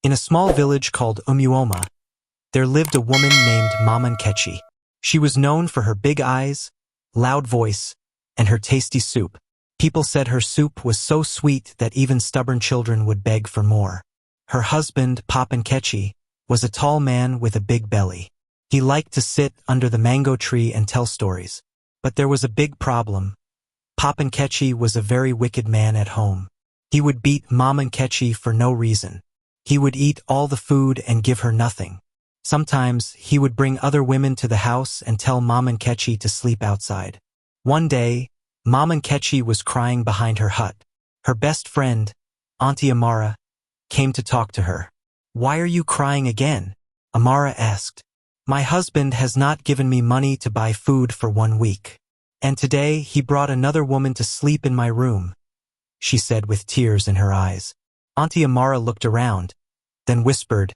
In a small village called Umuoma, there lived a woman named Mama Nkechi. She was known for her big eyes, loud voice, and her tasty soup. People said her soup was so sweet that even stubborn children would beg for more. Her husband, Papa Nkechi, was a tall man with a big belly. He liked to sit under the mango tree and tell stories. But there was a big problem. Papa Nkechi was a very wicked man at home. He would beat Mama Nkechi for no reason. He would eat all the food and give her nothing. Sometimes he would bring other women to the house and tell Mama Nkechi to sleep outside. One day, Mama Nkechi was crying behind her hut. Her best friend, Auntie Amara, came to talk to her. "Why are you crying again?" Amara asked. "My husband has not given me money to buy food for 1 week. And today he brought another woman to sleep in my room," she said with tears in her eyes. Auntie Amara looked around, then whispered,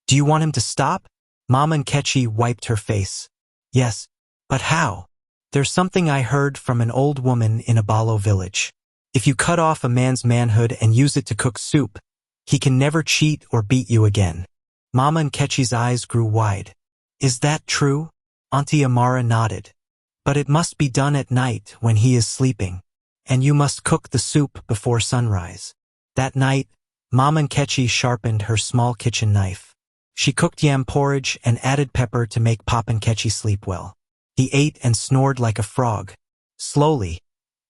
"Do you want him to stop?" Mama Nkechi wiped her face. "Yes, but how? There's something I heard from an old woman in Abalo village. If you cut off a man's manhood and use it to cook soup, he can never cheat or beat you again." Mama Nkechi's eyes grew wide. "Is that true?" Auntie Amara nodded. "But it must be done at night when he is sleeping. And you must cook the soup before sunrise." That night, Mama Nkechi sharpened her small kitchen knife. She cooked yam porridge and added pepper to make Papa Nkechi sleep well. He ate and snored like a frog. Slowly,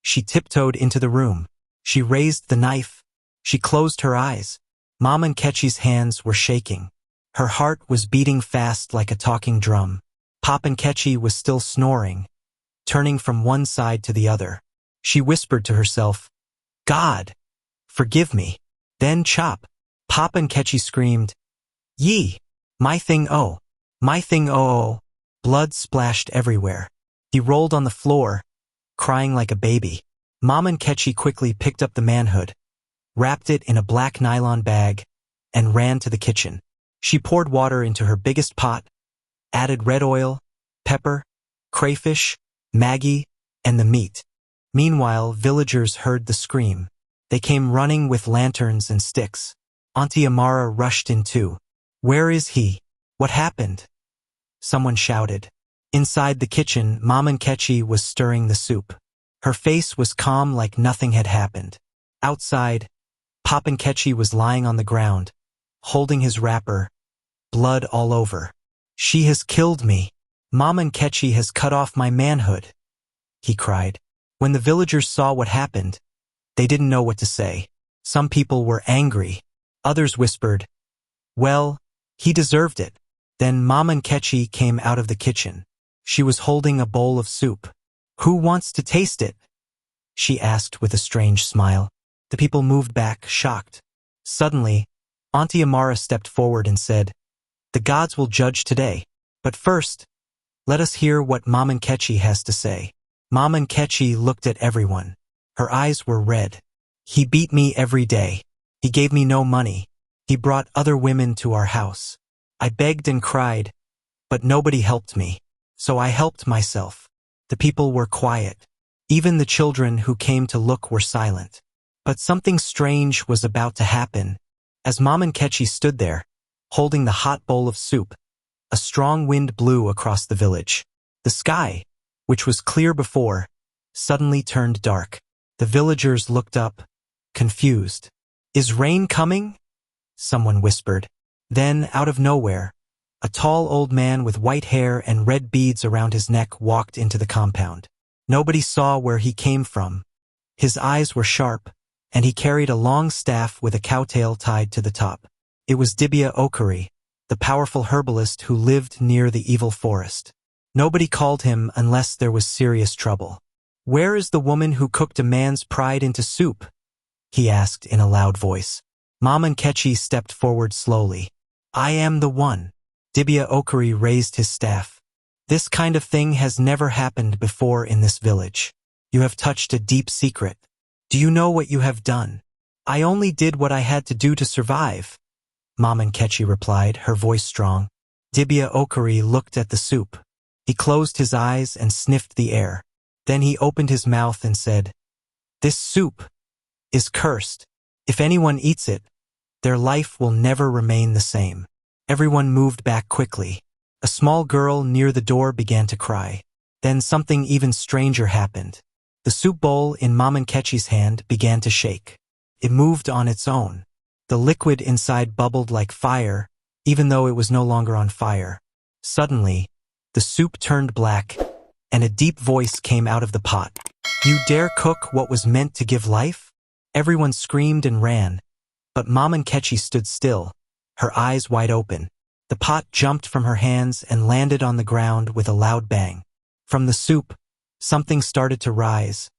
she tiptoed into the room. She raised the knife. She closed her eyes. Mama Nkechi's hands were shaking. Her heart was beating fast like a talking drum. Papa Nkechi was still snoring, turning from one side to the other. She whispered to herself, "God, forgive me." Then chop. Papa Nkechi screamed, "Yee! My thing oh! My thing oh oh!" Blood splashed everywhere. He rolled on the floor, crying like a baby. Mama Nkechi quickly picked up the manhood, wrapped it in a black nylon bag, and ran to the kitchen. She poured water into her biggest pot, added red oil, pepper, crayfish, Maggi, and the meat. Meanwhile, villagers heard the scream. They came running with lanterns and sticks. Auntie Amara rushed in too. "Where is he? What happened?" someone shouted. Inside the kitchen, Mama Nkechi was stirring the soup. Her face was calm like nothing had happened. Outside, Papa Nkechi was lying on the ground, holding his wrapper, blood all over. "She has killed me. Mama Nkechi has cut off my manhood," he cried. When the villagers saw what happened, they didn't know what to say. Some people were angry. Others whispered, "Well, he deserved it." Then Mama Nkechi came out of the kitchen. She was holding a bowl of soup. "Who wants to taste it?" she asked with a strange smile. The people moved back, shocked. Suddenly, Auntie Amara stepped forward and said, "The gods will judge today. But first, let us hear what Mama Nkechi has to say." Mama Nkechi looked at everyone. Her eyes were red. "He beat me every day. He gave me no money. He brought other women to our house. I begged and cried, but nobody helped me. So I helped myself." The people were quiet. Even the children who came to look were silent. But something strange was about to happen. As Mama Nkechi stood there, holding the hot bowl of soup, a strong wind blew across the village. The sky, which was clear before, suddenly turned dark. The villagers looked up, confused. "Is rain coming?" someone whispered. Then, out of nowhere, a tall old man with white hair and red beads around his neck walked into the compound. Nobody saw where he came from. His eyes were sharp, and he carried a long staff with a cowtail tied to the top. It was Dibia Okari, the powerful herbalist who lived near the evil forest. Nobody called him unless there was serious trouble. "Where is the woman who cooked a man's pride into soup?" he asked in a loud voice. Mama Nkechi stepped forward slowly. "I am the one." Dibia Okari raised his staff. "This kind of thing has never happened before in this village. You have touched a deep secret. Do you know what you have done?" "I only did what I had to do to survive," Mama Nkechi replied, her voice strong. Dibia Okari looked at the soup. He closed his eyes and sniffed the air. Then he opened his mouth and said, "This soup is cursed. If anyone eats it, Their life will never remain the same. Everyone moved back quickly. A small girl near the door began to cry. Then something even stranger happened. The soup bowl in Mama Nkechi's hand began to shake. It moved on its own. The liquid inside bubbled like fire, even though it was no longer on fire. Suddenly, the soup turned black, and a deep voice came out of the pot. "You dare cook what was meant to give life?" Everyone screamed and ran, but Mama Nkechi stood still, her eyes wide open. The pot jumped from her hands and landed on the ground with a loud bang. From the soup, something started to rise.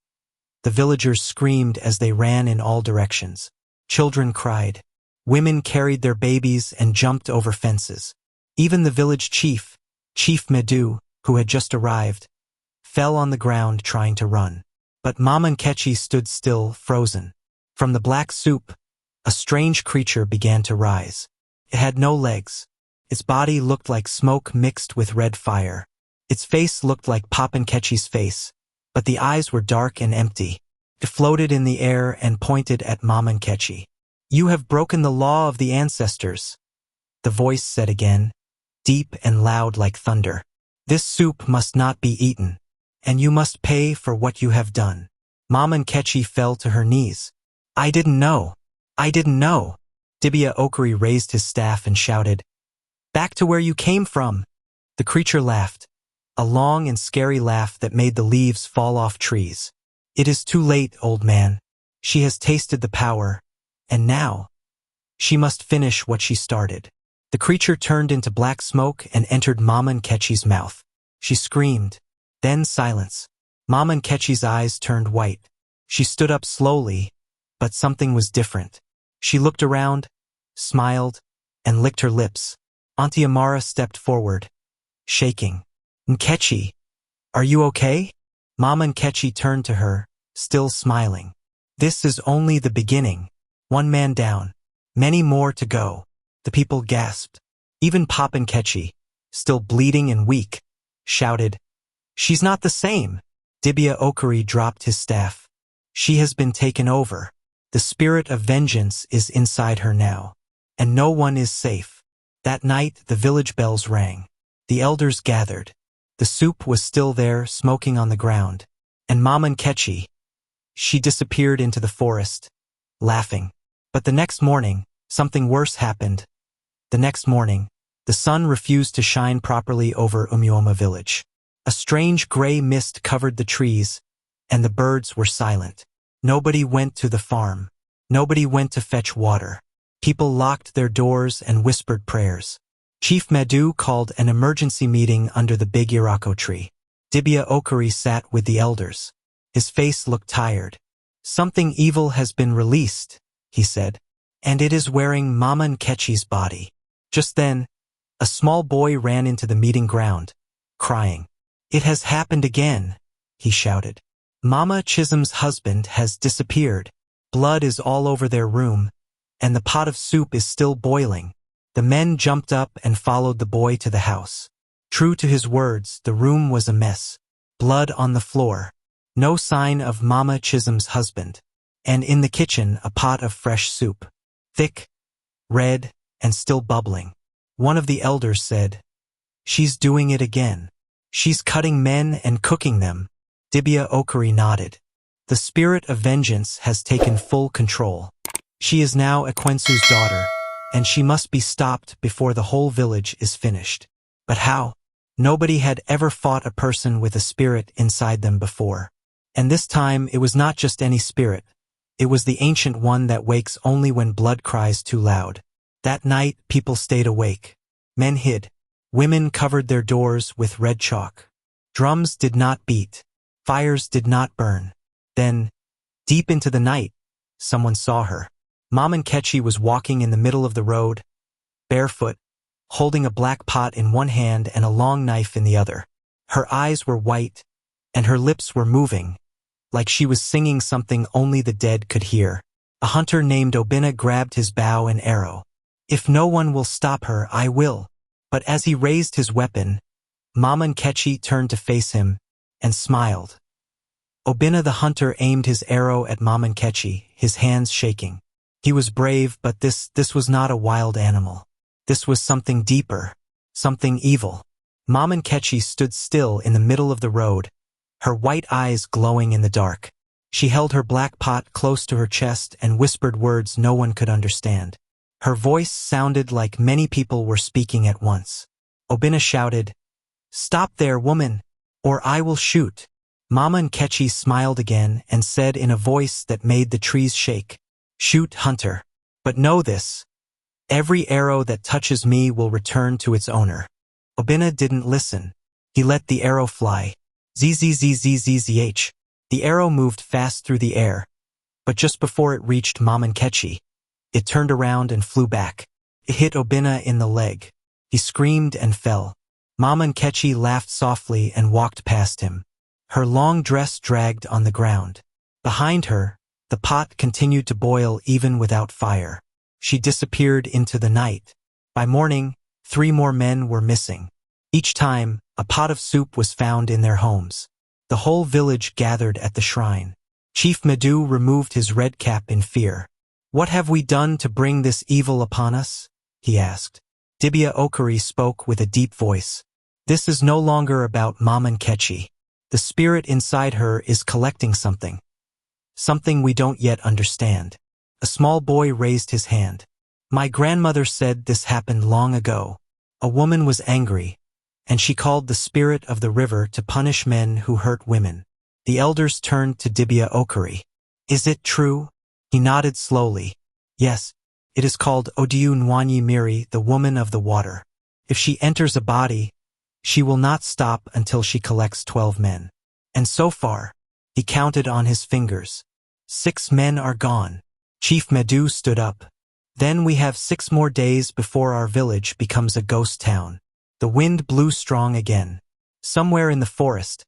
The villagers screamed as they ran in all directions. Children cried. Women carried their babies and jumped over fences. Even the village chief, Chief Medu, who had just arrived, fell on the ground trying to run. But Mama Nkechi stood still, frozen. From the black soup, a strange creature began to rise. It had no legs. Its body looked like smoke mixed with red fire. Its face looked like Papa Nkechi's face, but the eyes were dark and empty. It floated in the air and pointed at Mama Nkechi. "You have broken the law of the ancestors," the voice said again, deep and loud like thunder. "This soup must not be eaten, and you must pay for what you have done." Mama Nkechi fell to her knees. "I didn't know. I didn't know." Dibia Okiri raised his staff and shouted, "Back to where you came from." The creature laughed, a long and scary laugh that made the leaves fall off trees. "It is too late, old man. She has tasted the power, and now she must finish what she started." The creature turned into black smoke and entered Mama Nkechi's mouth. She screamed. Then silence. Mama Nkechi's eyes turned white. She stood up slowly, but something was different. She looked around, smiled, and licked her lips. Auntie Amara stepped forward, shaking. "Nkechi, are you okay?" Mama Nkechi turned to her, still smiling. "This is only the beginning. One man down. Many more to go." The people gasped. Even Papa Nkechi, still bleeding and weak, shouted, "She's not the same." Dibia Okiri dropped his staff. "She has been taken over. The spirit of vengeance is inside her now, and no one is safe." That night, the village bells rang. The elders gathered. The soup was still there, smoking on the ground. And Mama Nkechi, she disappeared into the forest, laughing. But the next morning, something worse happened. The next morning, the sun refused to shine properly over Umuoma village. A strange gray mist covered the trees, and the birds were silent. Nobody went to the farm. Nobody went to fetch water. People locked their doors and whispered prayers. Chief Medu called an emergency meeting under the big Irako tree. Dibia Okiri sat with the elders. His face looked tired. "Something evil has been released," he said, "and it is wearing Mama Nkechi's body." Just then, a small boy ran into the meeting ground, crying. "It has happened again," he shouted. "Mama Chisholm's husband has disappeared. Blood is all over their room, and the pot of soup is still boiling." The men jumped up and followed the boy to the house. True to his words, the room was a mess. Blood on the floor. No sign of Mama Chisholm's husband. And in the kitchen, a pot of fresh soup. Thick, red, and still bubbling. One of the elders said, "She's doing it again. She's cutting men and cooking them." Dibia Okiri nodded. "The spirit of vengeance has taken full control. She is now Ekwensu's daughter, and she must be stopped before the whole village is finished." But how? Nobody had ever fought a person with a spirit inside them before. And this time it was not just any spirit. It was the ancient one that wakes only when blood cries too loud. That night, people stayed awake. Men hid. Women covered their doors with red chalk. Drums did not beat. Fires did not burn. Then, deep into the night, someone saw her. Mama Nkechi was walking in the middle of the road, barefoot, holding a black pot in one hand and a long knife in the other. Her eyes were white, and her lips were moving, like she was singing something only the dead could hear. A hunter named Obina grabbed his bow and arrow. "If no one will stop her, I will." But as he raised his weapon, Mama Nkechi turned to face him and smiled. Obina the hunter aimed his arrow at Mama Nkechi, his hands shaking. He was brave, but this was not a wild animal. This was something deeper, something evil. Mom Nkechi stood still in the middle of the road, her white eyes glowing in the dark. She held her black pot close to her chest and whispered words no one could understand. Her voice sounded like many people were speaking at once. Obinna shouted, "Stop there, woman, or I will shoot." Mama Nkechi smiled again and said in a voice that made the trees shake, "Shoot, hunter. But know this, every arrow that touches me will return to its owner." Obinna didn't listen. He let the arrow fly. Zzzzzzzzh. The arrow moved fast through the air, but just before it reached Mama Nkechi, it turned around and flew back. It hit Obinna in the leg. He screamed and fell. Mama Nkechi laughed softly and walked past him. Her long dress dragged on the ground. Behind her, the pot continued to boil even without fire. She disappeared into the night. By morning, 3 more men were missing. Each time, a pot of soup was found in their homes. The whole village gathered at the shrine. Chief Medu removed his red cap in fear. "What have we done to bring this evil upon us?" he asked. Dibia Okari spoke with a deep voice. "This is no longer about Mama Nkechi. The spirit inside her is collecting something. Something we don't yet understand." A small boy raised his hand. "My grandmother said this happened long ago. A woman was angry, and she called the spirit of the river to punish men who hurt women." The elders turned to Dibia Okari. "Is it true?" He nodded slowly. "Yes, it is called Odiu Nwanyi Miri, the woman of the water. If she enters a body, she will not stop until she collects 12 men. And so far," he counted on his fingers, "6 men are gone." Chief Medu stood up. "Then we have 6 more days before our village becomes a ghost town." The wind blew strong again. Somewhere in the forest,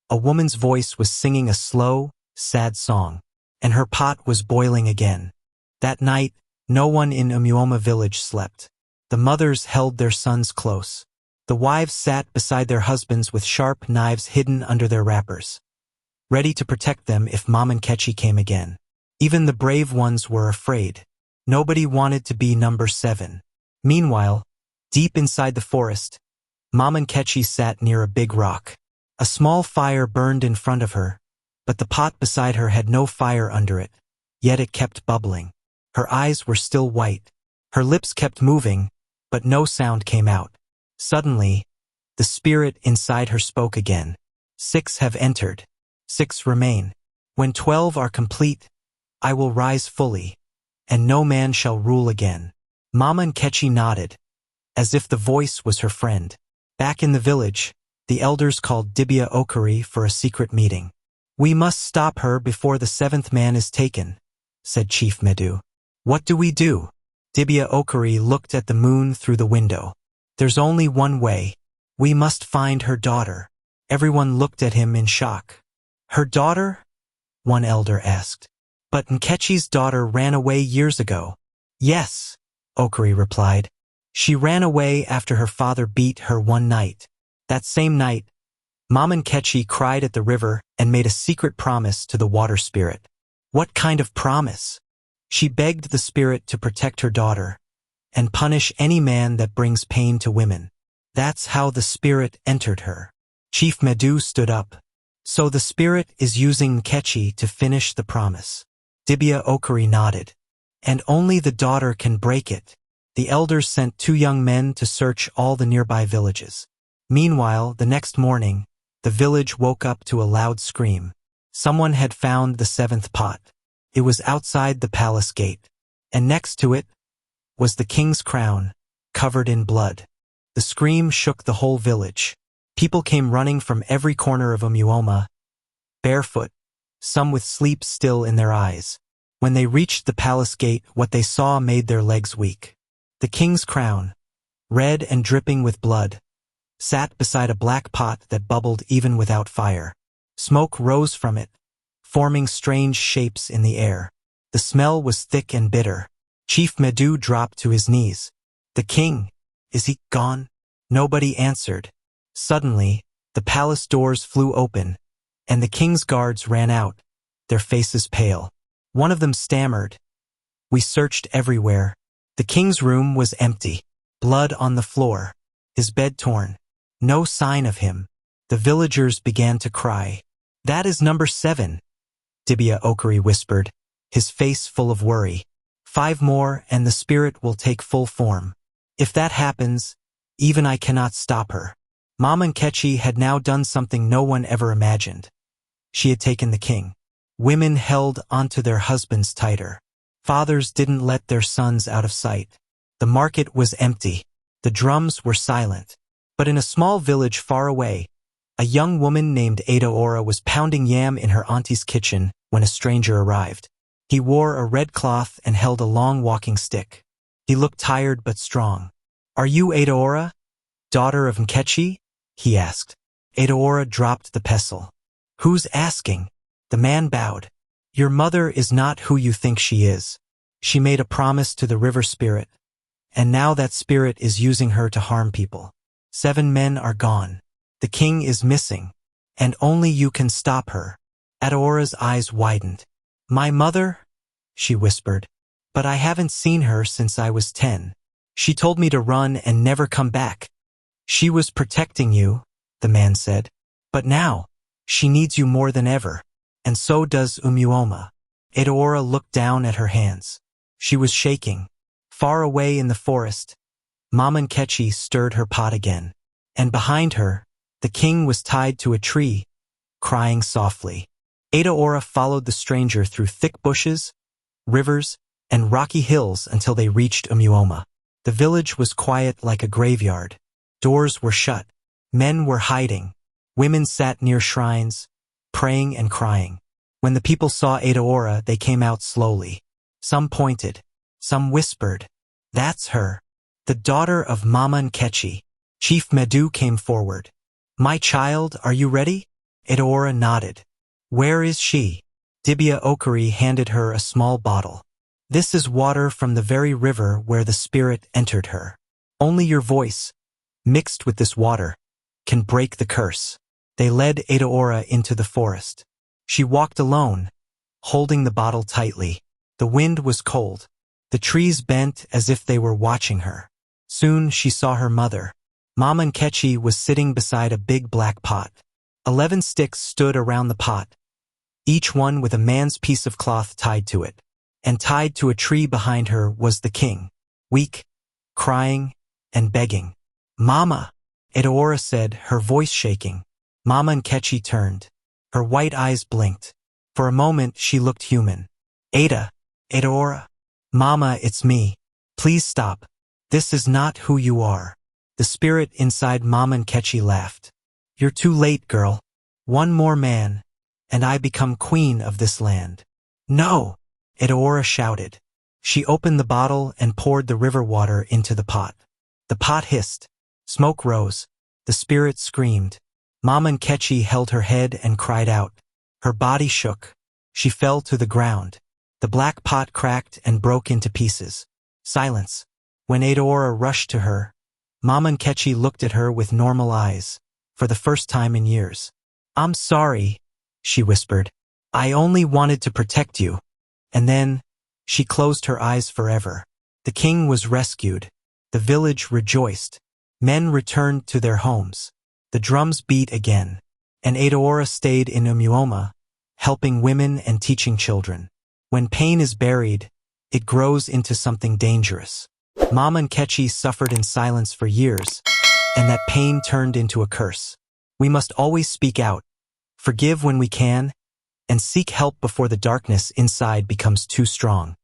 a woman's voice was singing a slow, sad song, and her pot was boiling again. That night, no one in Umuoma village slept. The mothers held their sons close. The wives sat beside their husbands with sharp knives hidden under their wrappers, ready to protect them if Mama Nkechi came again. Even the brave ones were afraid. Nobody wanted to be number 7. Meanwhile, deep inside the forest, Mama Nkechi sat near a big rock. A small fire burned in front of her, but the pot beside her had no fire under it, yet it kept bubbling. Her eyes were still white. Her lips kept moving, but no sound came out. Suddenly, the spirit inside her spoke again. 6 have entered. 6 remain. When 12 are complete, I will rise fully, and no man shall rule again. Mama Nkechi nodded, as if the voice was her friend. Back in the village, the elders called Dibia Okari for a secret meeting. "We must stop her before the 7th man is taken," said Chief Medu. "What do we do?" Dibia Okari looked at the moon through the window. "There's only one way. We must find her daughter." Everyone looked at him in shock. "Her daughter?" one elder asked. "But Nkechi's daughter ran away years ago." "Yes," Okari replied. "She ran away after her father beat her one night. That same night, Mama Nkechi cried at the river and made a secret promise to the water spirit." "What kind of promise?" "She begged the spirit to protect her daughter and punish any man that brings pain to women. That's how the spirit entered her." Chief Medu stood up. "So the spirit is using Nkechi to finish the promise." Dibia Okari nodded. "And only the daughter can break it." The elders sent 2 young men to search all the nearby villages. Meanwhile, the next morning, the village woke up to a loud scream. Someone had found the 7th pot. It was outside the palace gate, and next to it was the king's crown, covered in blood. The scream shook the whole village. People came running from every corner of Umuoma, barefoot, some with sleep still in their eyes. When they reached the palace gate, what they saw made their legs weak. The king's crown, red and dripping with blood, sat beside a black pot that bubbled even without fire. Smoke rose from it, forming strange shapes in the air. The smell was thick and bitter. Chief Medu dropped to his knees. "The king, is he gone?" Nobody answered. Suddenly, the palace doors flew open, and the king's guards ran out, their faces pale. One of them stammered, We searched everywhere. The king's room was empty. Blood on the floor. His bed torn. No sign of him. The villagers began to cry. That is number 7, Dibia Okari whispered, his face full of worry. 5 more and the spirit will take full form. If that happens, even I cannot stop her. Mama Nkechi had now done something no one ever imagined. She had taken the king. Women held onto their husbands tighter. Fathers didn't let their sons out of sight. The market was empty. The drums were silent. But in a small village far away, a young woman named Adaora was pounding yam in her auntie's kitchen when a stranger arrived. He wore a red cloth and held a long walking stick. He looked tired but strong. "Are you Adaora, daughter of Nkechi?" he asked. Adaora dropped the pestle. "Who's asking?" The man bowed. "Your mother is not who you think she is. She made a promise to the river spirit, and now that spirit is using her to harm people. 7 men are gone. The king is missing, and only you can stop her." Adaora's eyes widened. "My mother?" she whispered. "But I haven't seen her since I was 10. She told me to run and never come back." "She was protecting you," the man said. "But now, she needs you more than ever. And so does Umuoma." Adaora looked down at her hands. She was shaking. Far away in the forest, Mama Nkechi stirred her pot again. And behind her, the king was tied to a tree, crying softly. Adaora followed the stranger through thick bushes, rivers, and rocky hills until they reached Umuoma. The village was quiet like a graveyard. Doors were shut. Men were hiding. Women sat near shrines, praying and crying. When the people saw Adaora, they came out slowly. Some pointed. Some whispered, "That's her, the daughter of Mama Nkechi." Chief Medu came forward. "My child, are you ready?" Adaora nodded. "Where is she?" Dibia Okari handed her a small bottle. "This is water from the very river where the spirit entered her. Only your voice, mixed with this water, can break the curse." They led Adaora into the forest. She walked alone, holding the bottle tightly. The wind was cold. The trees bent as if they were watching her. Soon she saw her mother. Mama Nkechi was sitting beside a big black pot. 11 sticks stood around the pot, each one with a man's piece of cloth tied to it. And tied to a tree behind her was the king, weak, crying, and begging. "Mama," Adaora said, her voice shaking. Mama Nkechi turned. Her white eyes blinked. For a moment she looked human. Adaora. "Mama, it's me. Please stop. This is not who you are." The spirit inside Mama Nkechi laughed. "You're too late, girl. One more man, and I become queen of this land." "No!" Adaora shouted. She opened the bottle and poured the river water into the pot. The pot hissed. Smoke rose. The spirit screamed. Mama Nkechi held her head and cried out. Her body shook. She fell to the ground. The black pot cracked and broke into pieces. Silence. When Adaora rushed to her, Mama Nkechi looked at her with normal eyes, for the first time in years. "I'm sorry," she whispered. "I only wanted to protect you." And then, she closed her eyes forever. The king was rescued. The village rejoiced. Men returned to their homes. The drums beat again. And Adaora stayed in Umuoma, helping women and teaching children. When pain is buried, it grows into something dangerous. Mama Nkechi suffered in silence for years, and that pain turned into a curse. We must always speak out, forgive when we can, and seek help before the darkness inside becomes too strong.